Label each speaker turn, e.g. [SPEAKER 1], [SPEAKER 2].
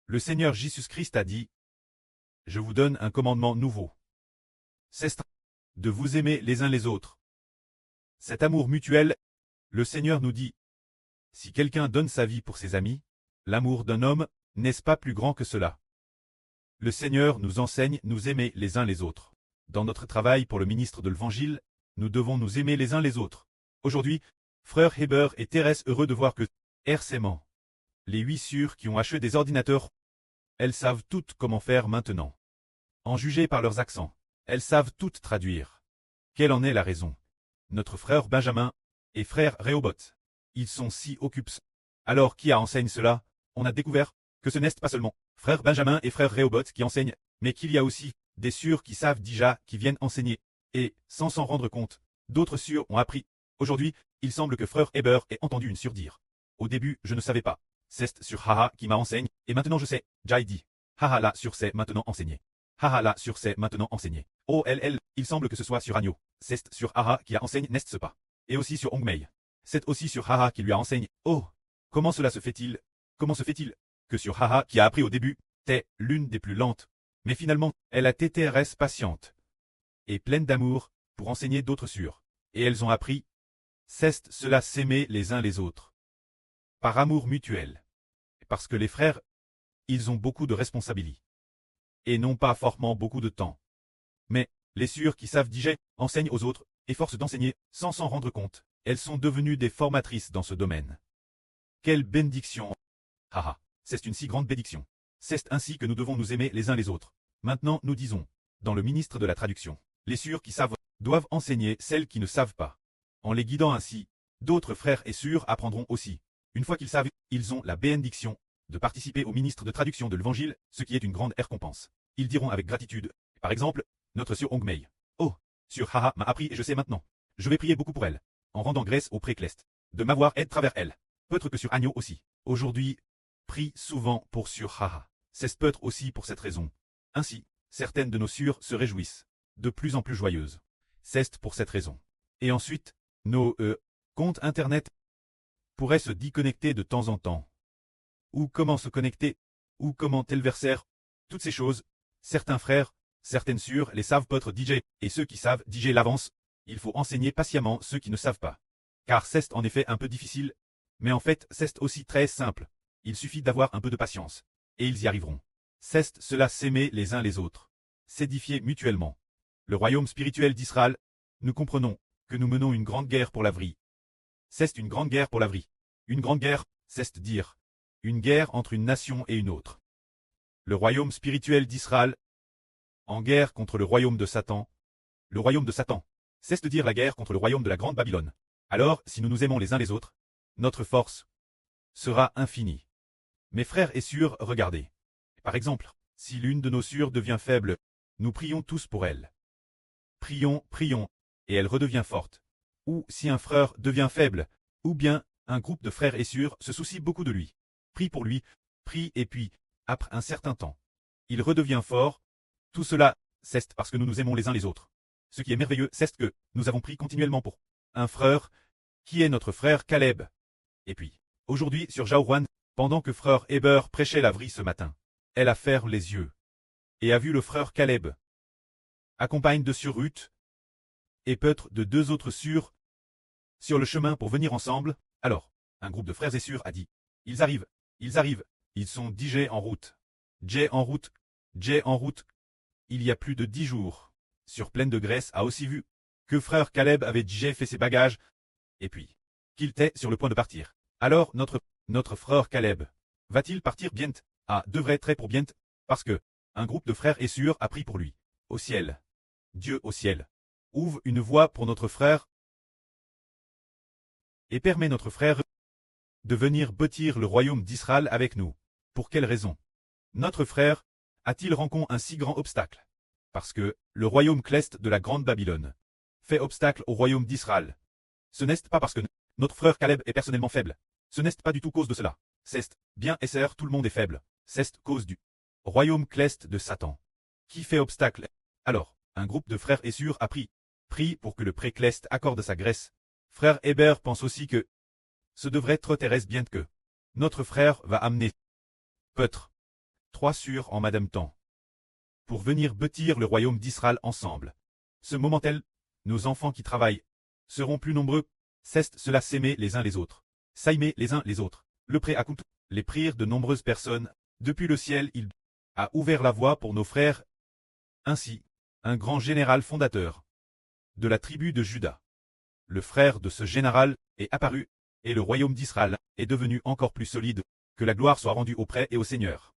[SPEAKER 1] Le Seigneur Jésus-Christ a dit, « Je vous donne un commandement nouveau. C'est de vous aimer les uns les autres. » Cet amour mutuel, le Seigneur nous dit, « Si quelqu'un donne sa vie pour ses amis, l'amour d'un homme, n'est-ce pas plus grand que cela ?» Le Seigneur nous enseigne nous aimer les uns les autres. Dans notre travail pour le ministre de l'Évangile, nous devons nous aimer les uns les autres. Aujourd'hui, frère Heber et Thérèse heureux de voir que, RCment, les 8 sœurs qui ont acheté des ordinateurs, elles savent toutes comment faire maintenant. En juger par leurs accents, elles savent toutes traduire. Quelle en est la raison? Notre frère Benjamin et frère Rehoboth. Ils sont si occupés. Alors qui enseigne cela? On a découvert que ce n'est pas seulement frère Benjamin et frère Rehoboth qui enseignent, mais qu'il y a aussi des sœurs qui savent déjà qui viennent enseigner. Et, sans s'en rendre compte, d'autres sœurs ont appris. Aujourd'hui, il semble que frère Heber ait entendu une sœur dire. Au début, je ne savais pas. C'est sur Haha qui m'a enseigné, et maintenant je sais. Jai dit. Haha là sur c'est maintenant enseigné. Haha là sur c'est maintenant enseigné. Oh il semble que ce soit sur Agno. C'est sur Haha qui a enseigné n'est-ce pas. Et aussi sur Ongmei. C'est aussi sur Haha qui lui a enseigné. Oh, comment cela se fait-il? Comment se fait-il que sur Haha qui a appris au début, t'es l'une des plus lentes. Mais finalement, elle a été reste patiente et pleine d'amour pour enseigner d'autres sœurs. Et elles ont appris, c'est cela s'aimer les uns les autres. Par amour mutuel. Parce que les frères, ils ont beaucoup de responsabilités. Et non pas forcément beaucoup de temps. Mais, les sœurs qui savent diger, enseignent aux autres, et force d'enseigner, sans s'en rendre compte, elles sont devenues des formatrices dans ce domaine. Quelle bénédiction! Haha, c'est une si grande bénédiction. C'est ainsi que nous devons nous aimer les uns les autres. Maintenant, nous disons, dans le ministre de la traduction, les sœurs qui savent doivent enseigner celles qui ne savent pas. En les guidant ainsi, d'autres frères et sœurs apprendront aussi. Une fois qu'ils savent, ils ont la bénédiction de participer au ministre de traduction de l'Évangile, ce qui est une grande récompense. Ils diront avec gratitude, par exemple, notre sœur Ongmei. Oh, sœur Haha m'a appris et je sais maintenant. Je vais prier beaucoup pour elle, en rendant grâce au précleste, de m'avoir aidé travers elle. Peut-être que sur Agno aussi. Aujourd'hui, prie souvent pour sœur Haha. C'est peut-être aussi pour cette raison. Ainsi, certaines de nos sœurs se réjouissent, de plus en plus joyeuses. C'est pour cette raison. Et ensuite, nos comptes internet pourraient se déconnecter de temps en temps. Ou comment se connecter, ou comment tel versaire, toutes ces choses, certains frères, certaines sœurs les savent peut-être DJ, et ceux qui savent DJ l'avance, il faut enseigner patiemment ceux qui ne savent pas. Car c'est en effet un peu difficile, mais en fait c'est aussi très simple, il suffit d'avoir un peu de patience, et ils y arriveront. C'est cela s'aimer les uns les autres, s'édifier mutuellement. Le royaume spirituel d'Israël, nous comprenons que nous menons une grande guerre pour la vie. C'est une grande guerre pour la vie. Une grande guerre, c'est dire, une guerre entre une nation et une autre. Le royaume spirituel d'Israël, en guerre contre le royaume de Satan. Le royaume de Satan, c'est dire la guerre contre le royaume de la grande Babylone. Alors, si nous nous aimons les uns les autres, notre force sera infinie. Mes frères et sœurs, regardez. Par exemple, si l'une de nos sœurs devient faible, nous prions tous pour elle. Prions, prions, et elle redevient forte. Ou si un frère devient faible, ou bien un groupe de frères et sœurs se soucie beaucoup de lui. Prie pour lui, prie et puis, après un certain temps, il redevient fort. Tout cela, c'est parce que nous nous aimons les uns les autres. Ce qui est merveilleux, c'est que nous avons prié continuellement pour un frère, qui est notre frère Caleb. Et puis, aujourd'hui sur Jaourouan, pendant que frère Heber prêchait la vraie ce matin, elle a fermé les yeux et a vu le frère Caleb, accompagne de sœur Ruth, et peut-être de 2 autres sœurs, sur le chemin pour venir ensemble. Alors, un groupe de frères et sœurs a dit, ils arrivent, ils sont DJ en route. J en route, J en route. Il y a plus de 10 jours, sur Plaine de Grèce a aussi vu que frère Caleb avait déjà fait ses bagages, et puis, qu'il était sur le point de partir. Alors notre frère Caleb, va-t-il partir bientôt? Ah, devrait être pour bientôt, parce que, un groupe de frères et sœurs a pris pour lui. Au ciel. Dieu au ciel. Ouvre une voie pour notre frère, et permet notre frère de venir bâtir le royaume d'Israël avec nous. Pour quelle raison? Notre frère a-t-il rencontré un si grand obstacle? Parce que le royaume cleste de la grande Babylone fait obstacle au royaume d'Israël. Ce n'est pas parce que notre frère Caleb est personnellement faible. Ce n'est pas du tout cause de cela. C'est bien et serre tout le monde est faible. C'est cause du royaume cleste de Satan qui fait obstacle. Alors, un groupe de frères et sœurs a prie pour que le précleste accorde sa grâce. Frère Heber pense aussi que ce devrait être Thérèse bien que notre frère va amener peut-être 3 sur en madame temps. Pour venir bâtir le royaume d'Israël ensemble. Ce moment-tel, nos enfants qui travaillent seront plus nombreux. Ceste cela s'aimer les uns les autres. S'aimer les uns les autres. Le pré account. Les prières de nombreuses personnes. Depuis le ciel, il a ouvert la voie pour nos frères. Ainsi, un grand général fondateur de la tribu de Juda. Le frère de ce général est apparu, et le royaume d'Israël est devenu encore plus solide, que la gloire soit rendue au prêtre et au Seigneur.